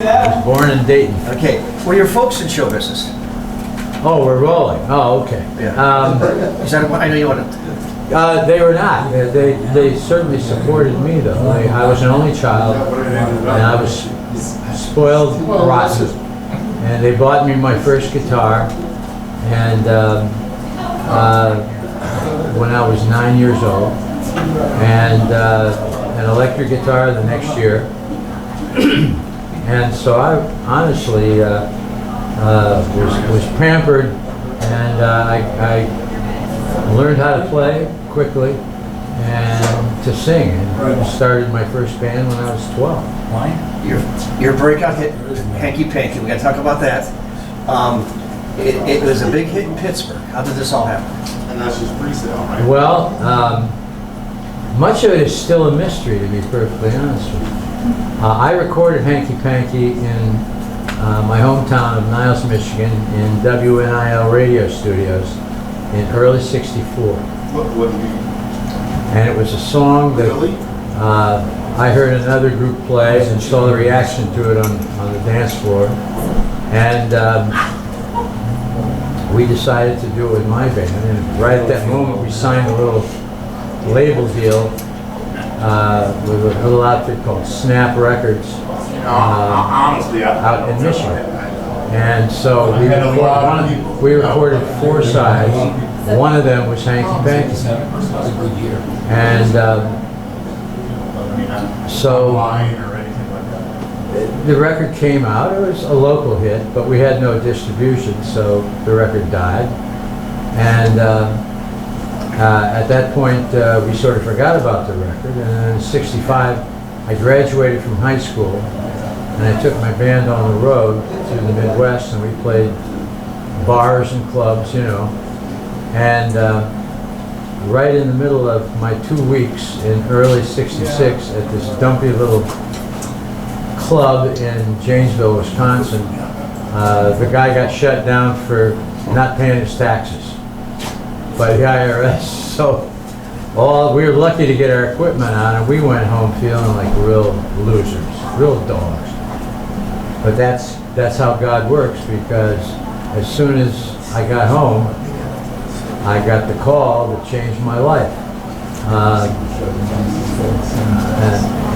I was born in Dayton. Okay, were your folks in show business? Oh, we're rolling. Oh, okay. Is that, I know you want to. They were not. They certainly supported me, though. I was an only child, and I was spoiled rotten. And they bought me my first guitar, and when I was 9 years old, and an electric guitar the next year. And so I honestly was pampered, and I learned how to play quickly and to sing. And started my first band when I was 12. Your breakout hit, Hanky Panky, we got to talk about that. It was a big hit in Pittsburgh. How did this all happen? And that's just pre-sale, right? Well, much of it is still a mystery, to be perfectly honest with you. I recorded Hanky Panky in my hometown of Niles, Michigan, in WNIL radio studios in early '64. What do you And it was a song that really? I heard another group play and saw the reaction to it on the dance floor. And we decided to do it with my band. And right at that moment, we signed a little label deal with a little outfit called Snap Records Honestly, out in Michigan. And so we recorded 4 sides. One of them was Hanky Panky. And so Line or anything like that. the record came out. It was a local hit, but we had no distribution, so the record died. And at that point, we sort of forgot about the record. And then in '65, I graduated from high school, and I took my band on the road to the Midwest, and we played bars and clubs, you know. And right in the middle of my 2 weeks in early '66 at this dumpy little club in Janesville, Wisconsin, the guy got shut down for not paying his taxes by the IRS. So we were lucky to get our equipment on, and we went home feeling like real losers, real dogs. But that's how God works, because as soon as I got home, I got the call that changed my life.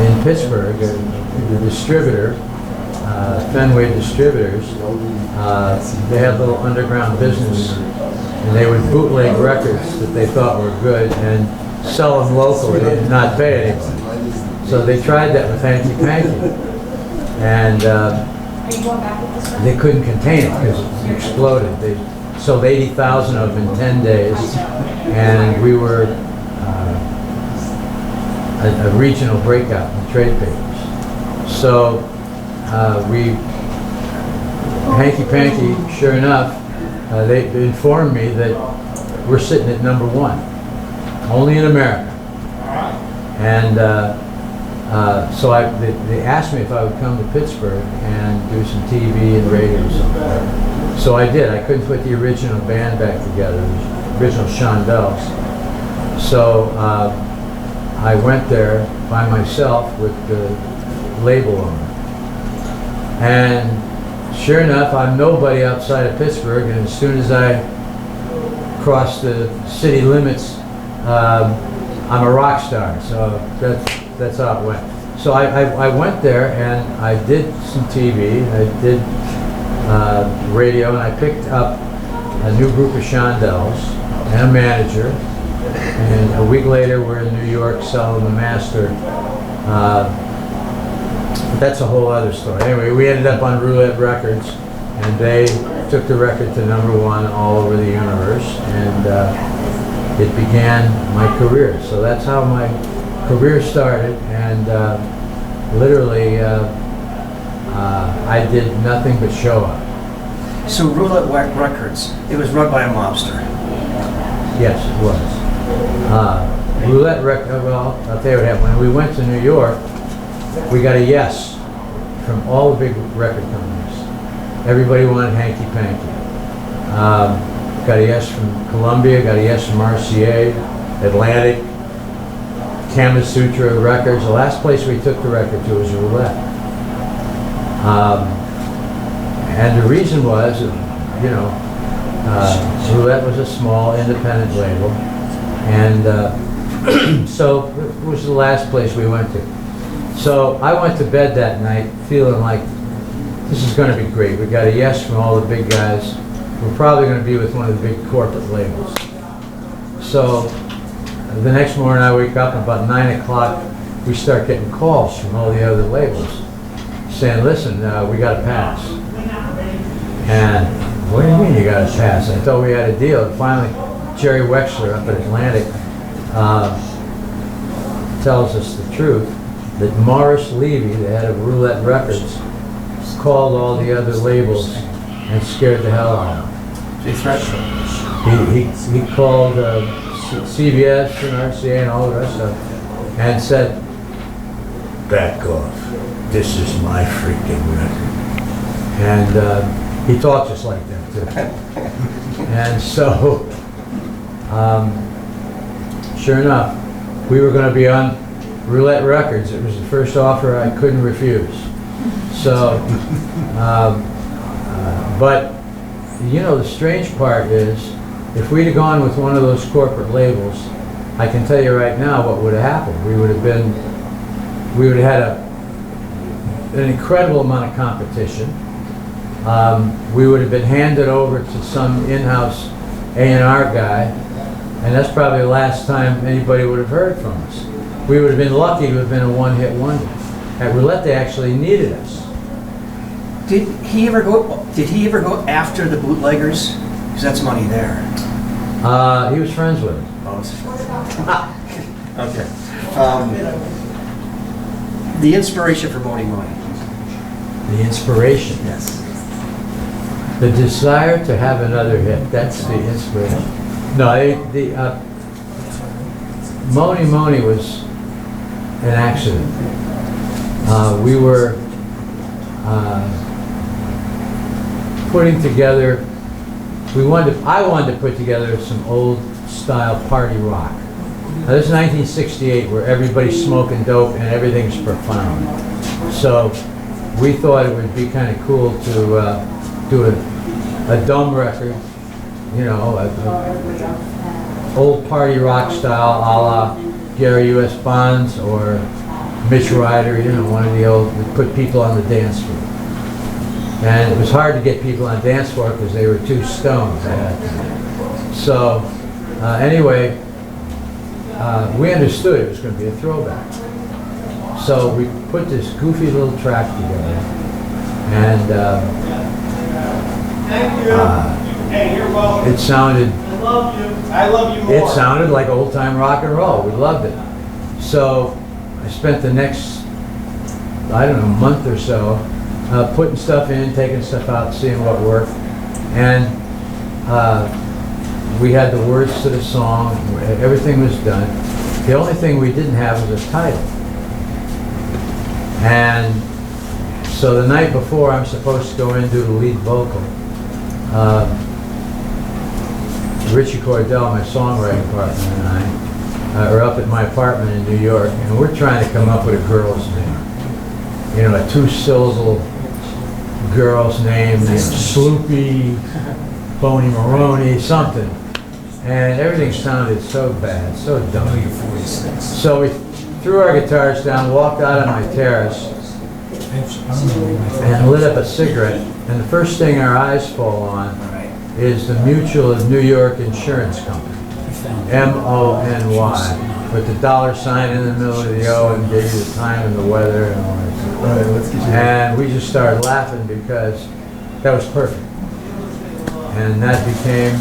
In Pittsburgh, the distributor, Fenway Distributors, they had a little underground business, and they would bootleg records that they thought were good and sell them locally and not pay anybody. So they tried that with Hanky Panky, and they couldn't contain it because it exploded. They sold 80,000 of them in 10 days, and we were a regional breakout in the trade papers. So Hanky Panky, sure enough, they informed me that we're sitting at #1, only in America. And so they asked me if I would come to Pittsburgh and do some TV and radio and stuff. So I did. I couldn't put the original band back together, the original Shondells. So I went there by myself with the label owner. And sure enough, I'm nobody outside of Pittsburgh, and as soon as I cross the city limits, I'm a rock star. So that's how it went. So I went there, and I did some TV, I did radio, and I picked up a new group of Shondells and a manager. And a week later, we're in New York selling the master. But that's a whole other story. Anyway, we ended up on Roulette Records, and they took the record to #1 all over the universe, and it began my career. So that's how my career started, and literally I did nothing but show up. So Roulette Records, it was run by a mobster. Yes, it was. Roulette Records, well, I'll tell you what happened. When we went to New York, we got a yes from all the big record companies. Everybody wanted Hanky Panky. Got a yes from Columbia, got a yes from RCA, Atlantic, Kama Sutra Records. The last place we took the record to was Roulette. And the reason was, you know, Roulette was a small independent label, and so it was the last place we went to. So I went to bed that night feeling like this is going to be great. We got a yes from all the big guys. We're probably going to be with one of the big corporate labels. So the next morning I wake up, about 9 o'clock, we start getting calls from all the other labels saying, listen, we got a pass. And what do you mean you got a pass? I thought we had a deal. And finally, Jerry Wexler up at Atlantic tells us the truth, that Morris Levy, the head of Roulette Records, called all the other labels and scared the hell out of them. They threatened. He called CBS and RCA and all the rest of it and said, back off. This is my freaking record. And he talked just like that too. And so, sure enough, we were going to be on Roulette Records. It was the first offer I couldn't refuse. So, but you know, the strange part is, if we'd have gone with one of those corporate labels, I can tell you right now what would have happened. We would have had an incredible amount of competition. We would have been handed over to some in-house A&R guy, and that's probably the last time anybody would have heard from us. We would have been lucky to have been a one-hit wonder. At Roulette, they actually needed us. Did he ever go after the bootleggers? Because that's money there. He was friends with them. Okay. The inspiration for Mony Mony. The inspiration. Yes. The desire to have another hit. That's the inspiration. No, Mony Mony was an accident. We were putting together, I wanted to put together some old style party rock. Now this is 1968, where everybody's smoking dope and everything's profound. So we thought it would be kind of cool to do a dumb record, you know, old party rock style, a la Gary U.S. Bonds or Mitch Ryder, you know, one of the old, that put people on the dance floor. And it was hard to get people on the dance floor because they were too stoned at that time. So anyway, we understood it was going to be a throwback. So we put this goofy little track together, and Hey, you're welcome. it sounded, I love you. I love you more. it sounded like old time rock and roll. We loved it. So I spent the next, I don't know, month or so putting stuff in, taking stuff out, seeing what worked. And we had the words to the song, everything was done. The only thing we didn't have was a title. And so the night before I'm supposed to go in and do the lead vocal, Richie Cordell, my songwriting partner, and I are up at my apartment in New York, and we're trying to come up with a girl's name. You know, a two-syllable girl's name, you know, Sloopy, Boney Maroney, something. And everything sounded so bad, so dumb. So we threw our guitars down, walked out on my terrace, and lit up a cigarette. And the first thing our eyes fall on is the Mutual of New York Insurance Company. M-O-N-Y, with the $ in the middle of the O, and gave you the time and the weather and all that stuff. And we just started laughing because that was perfect. And that became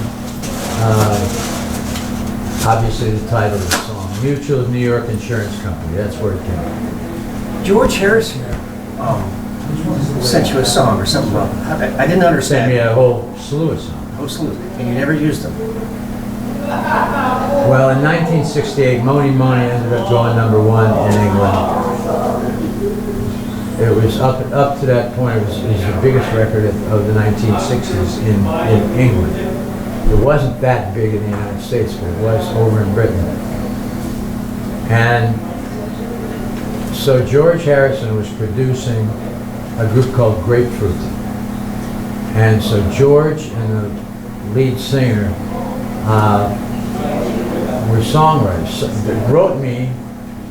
obviously the title of the song, Mutual of New York Insurance Company. That's where it came from. George Harrison sent you a song or something. I didn't Sent understand. me a whole slew of songs. Oh, salute. And you never used them. Well, in 1968, Mony Mony ended up going #1 in England. It was up to that point, it was the biggest record of the 1960s in England. It wasn't that big in the United States, but it was over in Britain. And so George Harrison was producing a group called Grapefruit. And so George and the lead singer were songwriters. So they wrote me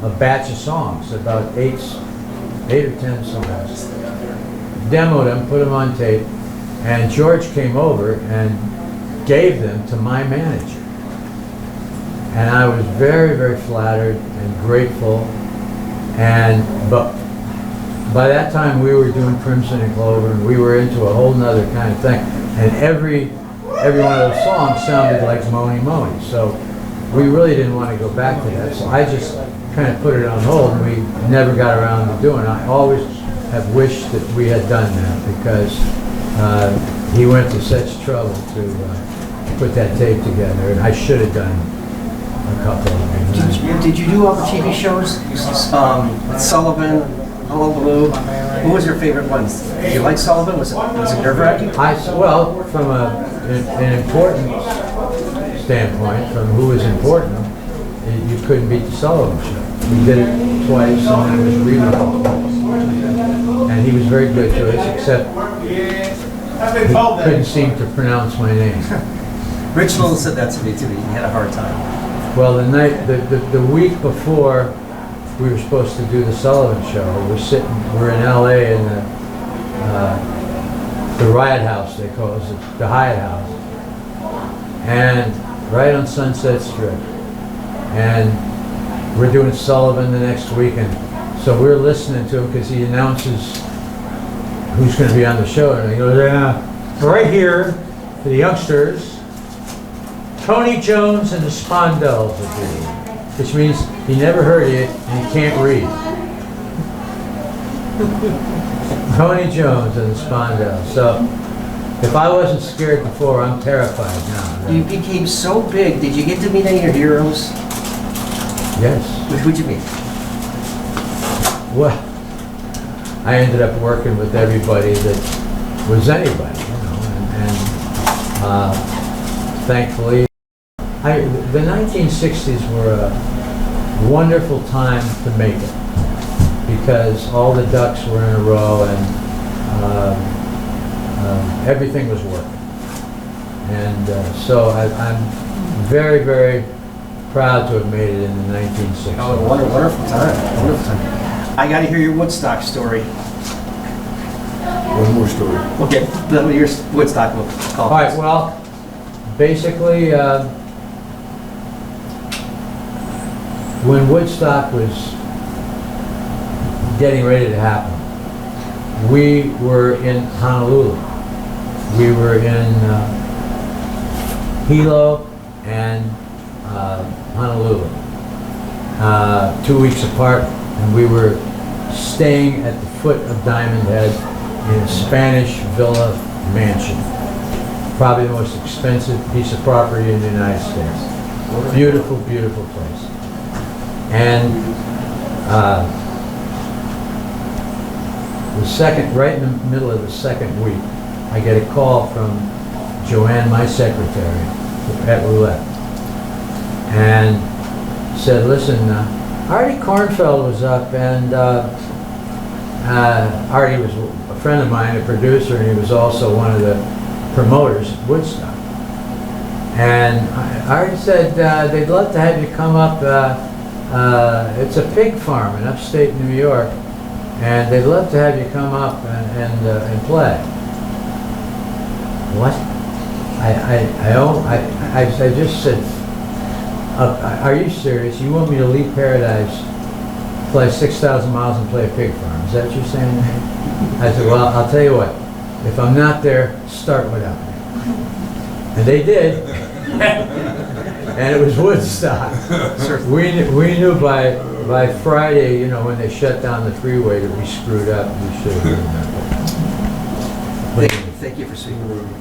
a batch of songs, about eight or 10 songs. Demoed them, put them on tape, and George came over and gave them to my manager. And I was very, very flattered and grateful. But by that time we were doing Crimson and Clover, and we were into a whole nother kind of thing. And every one of those songs sounded like Moni Moni. So we really didn't want to go back to that. So I just kind of put it on hold, and we never got around to doing it. I always have wished that we had done that, because he went to such trouble to put that tape together, and I should have done a couple of them. Did you do all the TV shows? With Sullivan, Hullabaloo? Who was your favorite ones? Did you like Sullivan? Was it nerve-wracking? Well, from an importance standpoint, from who was important, you couldn't beat the Sullivan Show. We did it twice, and it was rerun. And he was very good to us, except I've been he told that. couldn't seem to pronounce my name. Rich Little said that to me too. He had a hard time. Well, the week before we were supposed to do the Sullivan Show, we're in LA in the Riot House, they call it, the Hyatt House, and right on Sunset Strip. And we're doing Sullivan the next week, and so we're listening to him because he announces who's going to be on the show, and he goes, right here for the youngsters, Tony Jones and the Spondells will be, which means he never heard it and he can't read. Tony Jones and the Spondells. So if I wasn't scared before, I'm terrified now. You became so big. Did you get to meet any of your heroes? Yes. Who'd you meet? Well, I ended up working with everybody that was anybody, and thankfully, the 1960s were a wonderful time to make it, because all the ducks were in a row, and everything was working. And so I'm very, very proud to have made it in the 1960s. Oh, wonderful time. Wonderful time. I got to hear your Woodstock story. One more story. Okay, your Woodstock will call. All right, well, basically, when Woodstock was getting ready to happen, we were in Honolulu. We were in Hilo and Honolulu, 2 weeks apart, and we were staying at the foot of Diamond Head in a Spanish villa mansion. Probably the most expensive piece of property in the United States. Beautiful, beautiful place. And right in the middle of the second week, I get a call from Joanne, my secretary, at Roulette, and said, listen, Artie Kornfeld was up, and Artie was a friend of mine, a producer, and he was also one of the promoters at Woodstock. And Artie said they'd love to have you come up. It's a pig farm in upstate New York, and they'd love to have you come up and play. What? I just said, are you serious? You want me to leave Paradise, fly 6,000 miles and play a pig farm? Is that what you're saying? I said, well, I'll tell you what. If I'm not there, start without me. And they did. And it was Woodstock. We knew by Friday, when they shut down the freeway, that we screwed up. We should have done that. Thank you for speaking.